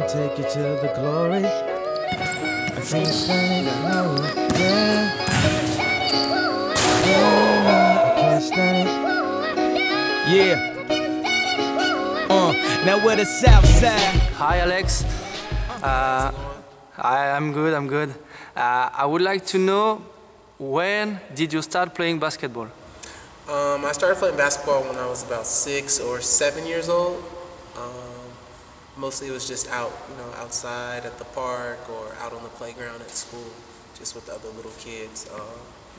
take you to the glory. I see you standing alone, yeah. I can't stand it. Yeah. Now we're the South Side. Hi, Alex. I'm good. I would like to know, when did you start playing basketball? I started playing basketball when I was about 6 or 7 years old. Mostly it was just out, outside at the park or out on the playground at school, just with the other little kids.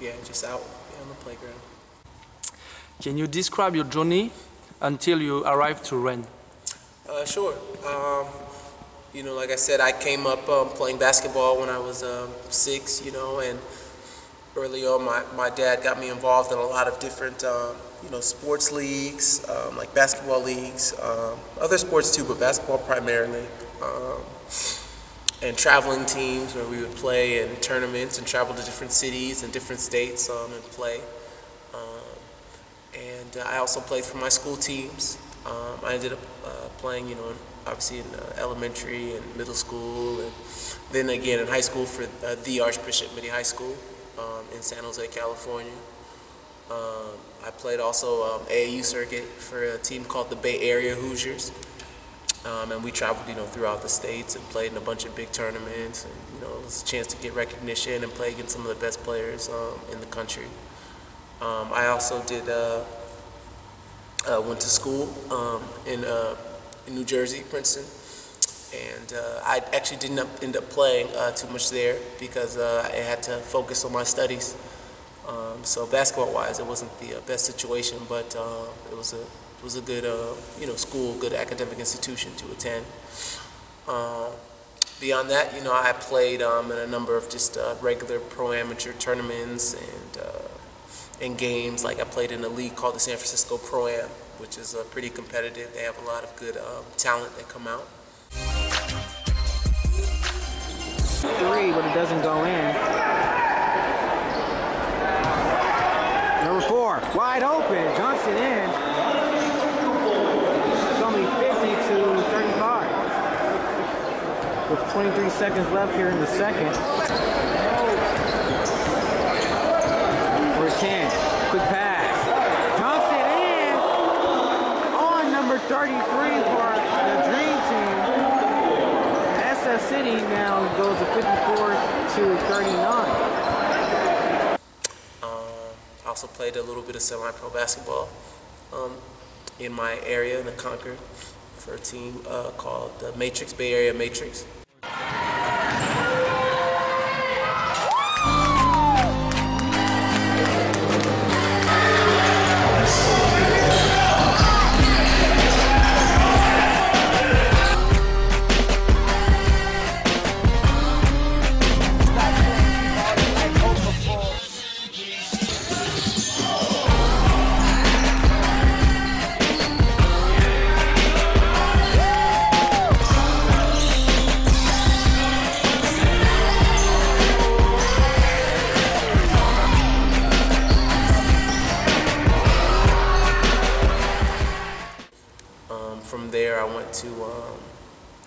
Yeah, just out on the playground. Can you describe your journey until you arrived to Rennes? Sure. Like I said, I came up playing basketball when I was 6, and early on my dad got me involved in a lot of different, sports leagues, like basketball leagues, other sports too, but basketball primarily, and traveling teams where we would play in tournaments and travel to different cities and different states and play. And I also played for my school teams. I ended up playing, obviously in elementary and middle school, and then again in high school for the Archbishop Mitty High School in San Jose, California. I played also AAU circuit for a team called the Bay Area Hoosiers, and we traveled, throughout the states and played in a bunch of big tournaments, and it was a chance to get recognition and play against some of the best players in the country. I also did went to school in New Jersey, Princeton, and I actually didn't end up playing too much there because I had to focus on my studies. So basketball-wise, it wasn't the best situation, but it was a good school, good academic institution to attend. Beyond that, I played in a number of just regular pro-amateur tournaments and games. Like I played in a league called the San Francisco Pro-Am, which is pretty competitive. They have a lot of good talent that come out. 3, but it doesn't go in. Number 4, wide open, dunks it in. It's only 50-35. With 23 seconds left here in the second. Or 10, quick pass. Dunks it in on number 33 for the Dream Team. SF City now goes to 54-39. I also played a little bit of semi-pro basketball in my area in the Concord for a team called the Matrix, Bay Area Matrix. From there, I went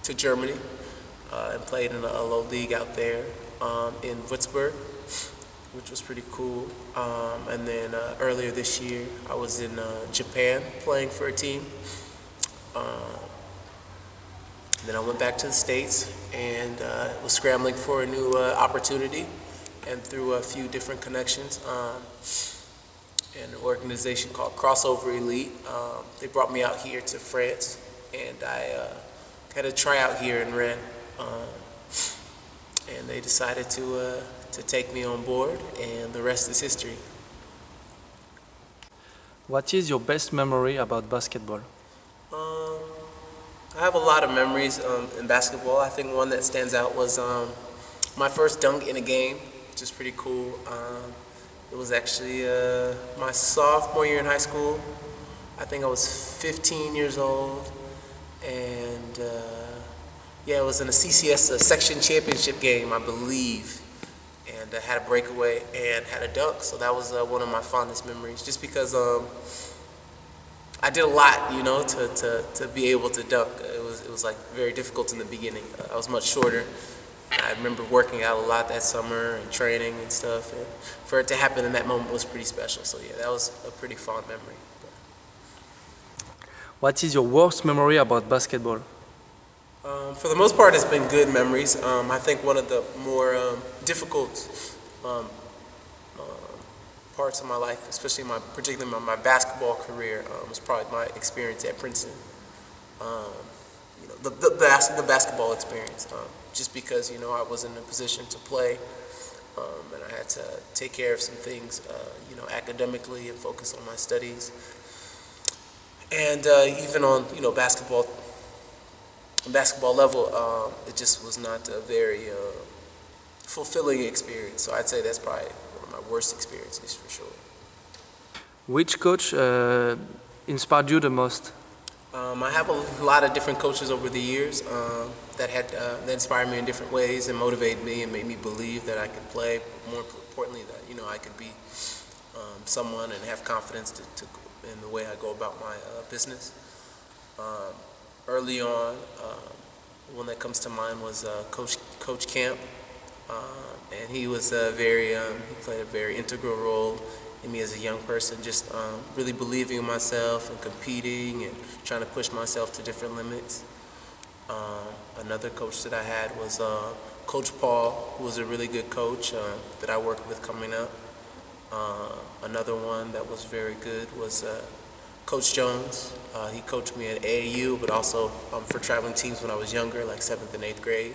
to Germany and played in a low league out there in Würzburg, which was pretty cool. And then earlier this year, I was in Japan playing for a team. Then I went back to the States and was scrambling for a new opportunity, and through a few different connections, an organization called Crossover Elite. They brought me out here to France, and I had a tryout here in Rennes, and they decided to take me on board, and the rest is history. What is your best memory about basketball? I have a lot of memories in basketball. I think one that stands out was my first dunk in a game, which is pretty cool. It was actually my sophomore year in high school. I think I was 15 years old, and yeah, it was in a CCS section championship game, I believe, and I had a breakaway and had a dunk. So that was one of my fondest memories, just because I did a lot, to be able to dunk. It it was like very difficult in the beginning. I was much shorter. I remember working out a lot that summer and training and stuff, and for it to happen in that moment was pretty special. So yeah, that was a pretty fond memory. What is your worst memory about basketball? For the most part, it's been good memories. I think one of the more difficult parts of my life, especially particularly my basketball career, was probably my experience at Princeton. You know, the basketball experience. Just because, you know, I was in a position to play, and I had to take care of some things, you know, academically and focus on my studies. And even on, you know, basketball level, it just was not a very fulfilling experience. So I'd say that's probably one of my worst experiences for sure. Which coach inspired you the most? I have a lot of different coaches over the years that inspired me in different ways and motivated me and made me believe that I could play. More importantly, that, you know, I could be someone and have confidence in the way I go about my business. Early on, one that comes to mind was Coach Camp, and he was he played a very integral role in me as a young person, just really believing in myself and competing and trying to push myself to different limits. Another coach that I had was Coach Paul, who was a really good coach that I worked with coming up. Another one that was very good was Coach Jones. He coached me at AAU, but also for traveling teams when I was younger, like 7th and 8th grade.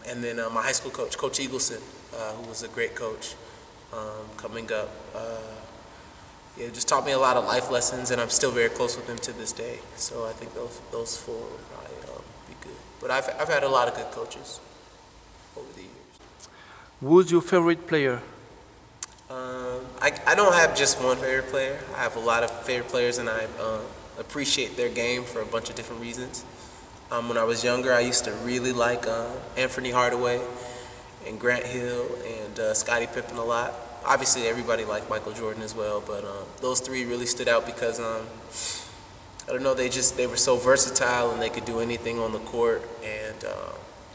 And then my high school coach, Coach Eagleson, who was a great coach coming up. Yeah, just taught me a lot of life lessons, and I'm still very close with him to this day. So I think those four would probably be good. But I've had a lot of good coaches over the years. Who's your favorite player? I don't have just one favorite player. I have a lot of favorite players, and I appreciate their game for a bunch of different reasons. When I was younger, I used to really like Anthony Hardaway and Grant Hill and Scottie Pippen a lot. Obviously, everybody liked Michael Jordan as well, but those three really stood out because I don't know, they were so versatile and they could do anything on the court, and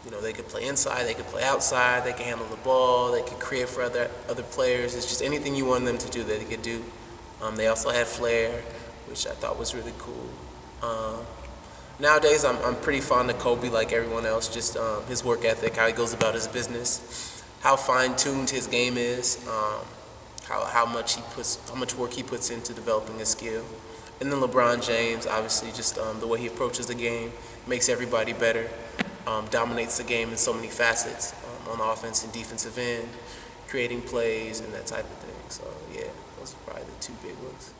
you know, they could play inside, they could play outside, they could handle the ball, they could create for other players. It's just anything you wanted them to do that they could do. They also had flair, which I thought was really cool. Nowadays, I'm pretty fond of Kobe, like everyone else. Just his work ethic, how he goes about his business, how fine-tuned his game is, how much work he puts into developing his skill. And then LeBron James, obviously, just the way he approaches the game makes everybody better. Dominates the game in so many facets, on the offense and defensive end, creating plays and that type of thing. So yeah, those are probably the two big ones.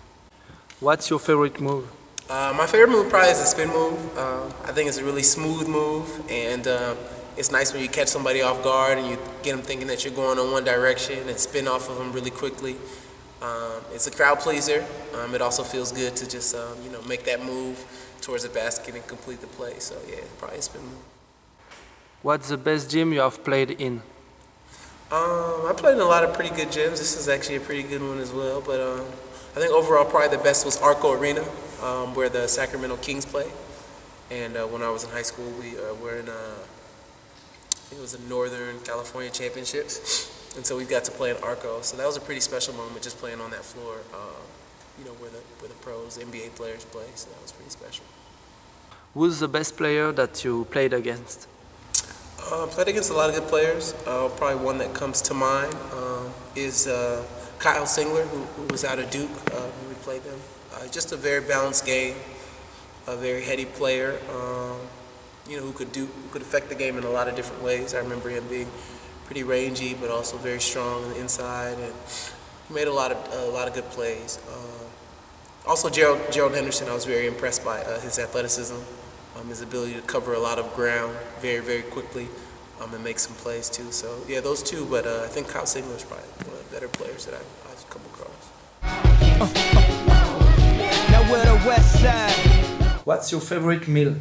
What's your favorite move? My favorite move probably is the spin move. I think it's a really smooth move, and it's nice when you catch somebody off guard and you get them thinking that you're going in one direction and spin off of them really quickly. It's a crowd pleaser. It also feels good to just you know, make that move towards the basket and complete the play. So yeah, probably a spin move. What's the best gym you have played in? I played in a lot of pretty good gyms. This is actually a pretty good one as well. But I think overall probably the best was Arco Arena, where the Sacramento Kings play. And when I was in high school, we were in, I think it was the Northern California Championships. And so we got to play in Arco. So that was a pretty special moment, just playing on that floor, you know, where the pros, NBA players play. So that was pretty special. Who's the best player that you played against? Played against a lot of good players. Probably one that comes to mind is Kyle Singler, who was out of Duke when we played them. Just a very balanced game, a very heady player, you know, who could affect the game in a lot of different ways. I remember him being pretty rangy, but also very strong on the inside, and he made a lot of good plays. Also, Gerald Henderson, I was very impressed by his athleticism. His ability to cover a lot of ground very, very quickly, and make some plays too. So yeah, those two, but I think Kyle Seguin is probably one of the better players that I've come across. Now we're the west side. What's your favorite meal?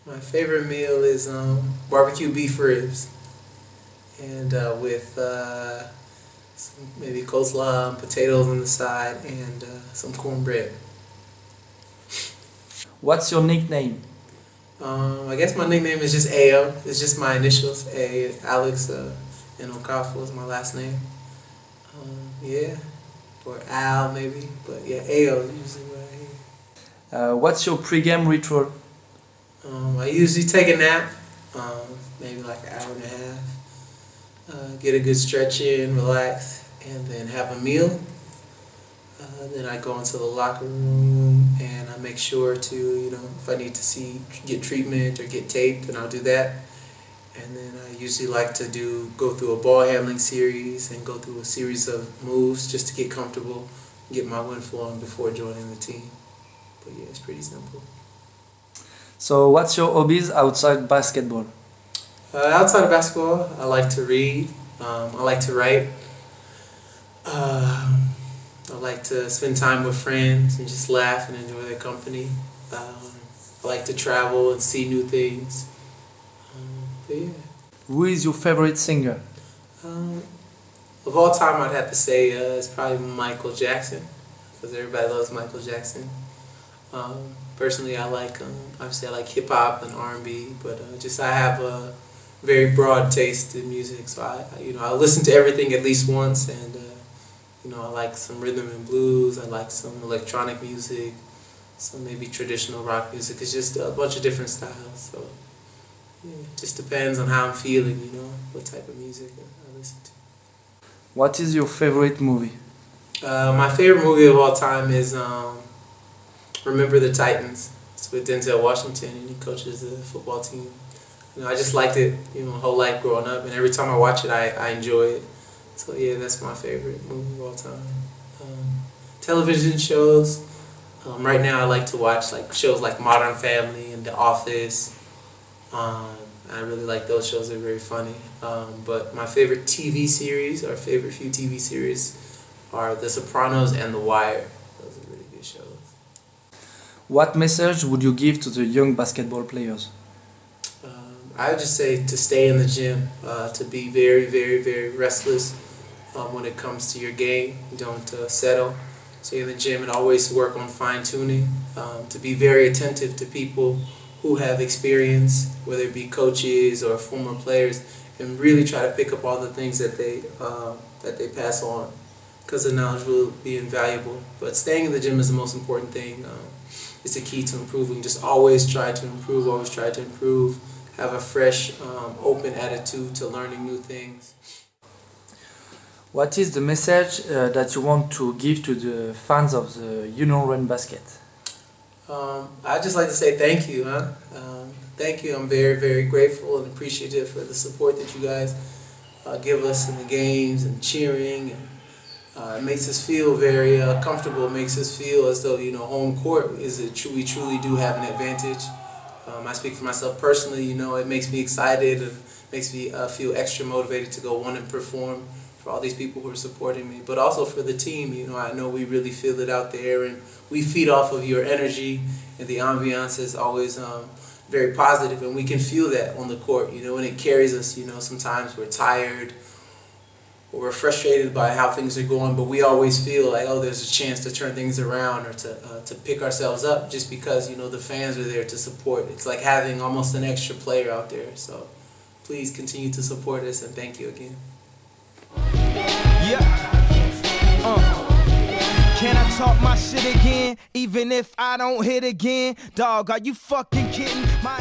My favorite meal is barbecue beef ribs, and with some maybe coleslaw and potatoes on the side, and some cornbread. What's your nickname? I guess my nickname is just AO. It's just my initials, Alex, and Okafor is my last name. Yeah, or Al maybe, but yeah, AO is usually what I hear. What's your pre-game ritual? I usually take a nap, maybe like an hour and a half, get a good stretch in, relax, and then have a meal. Then I go into the locker room and I make sure to, if I need to get treatment or get taped, then I'll do that. And then I usually like to go through a ball handling series and go through a series of moves just to get comfortable, get my wind flowing before joining the team. But yeah, it's pretty simple. So what's your hobbies outside basketball? Outside of basketball, I like to read, I like to write. I like to spend time with friends and just laugh and enjoy their company. I like to travel and see new things. But yeah. Who is your favorite singer? Of all time, I'd have to say it's probably Michael Jackson, because everybody loves Michael Jackson. Personally, I like obviously I like hip hop and R&B, but I have a very broad taste in music, so I listen to everything at least once, and I like some rhythm and blues, I like some electronic music, some maybe traditional rock music. It's just a bunch of different styles, so yeah, it just depends on how I'm feeling, what type of music I listen to. What is your favorite movie? My favorite movie of all time is Remember the Titans. It's with Denzel Washington, and he coaches the football team. I just liked it, my whole life growing up, and every time I watch it, I enjoy it. So yeah, that's my favorite movie of all time. Television shows. Right now, I like to watch shows like Modern Family and The Office. I really like those shows; they're very funny. But my favorite TV series, or favorite few TV series, are The Sopranos and The Wire. Those are really good shows. What message would you give to the young basketball players? I would just say to stay in the gym, to be very, very, very restless when it comes to your game. Don't settle. Stay in the gym and always work on fine-tuning. To be very attentive to people who have experience, whether it be coaches or former players, and really try to pick up all the things that they pass on, because the knowledge will be invaluable. But staying in the gym is the most important thing. It's the key to improving. Just always try to improve, always try to improve. Have a fresh, open attitude to learning new things. What is the message that you want to give to the fans of the Rennes Basket? I'd just like to say thank you. Thank you. I'm very, very grateful and appreciative for the support that you guys give us in the games and cheering. And it makes us feel very comfortable. It makes us feel as though home court we truly do have an advantage. I speak for myself personally. It makes me excited and makes me feel extra motivated to go on and perform for all these people who are supporting me, but also for the team. I know we really feel it out there, and we feed off of your energy, and the ambiance is always very positive, and we can feel that on the court, and it carries us. Sometimes we're tired or we're frustrated by how things are going, but we always feel like, oh, there's a chance to turn things around or to pick ourselves up, just because the fans are there to support. It's like having almost an extra player out there. So please continue to support us, and thank you again. Yeah. Can I talk my shit again? Even if I don't hit again? Dog, are you fucking kidding? My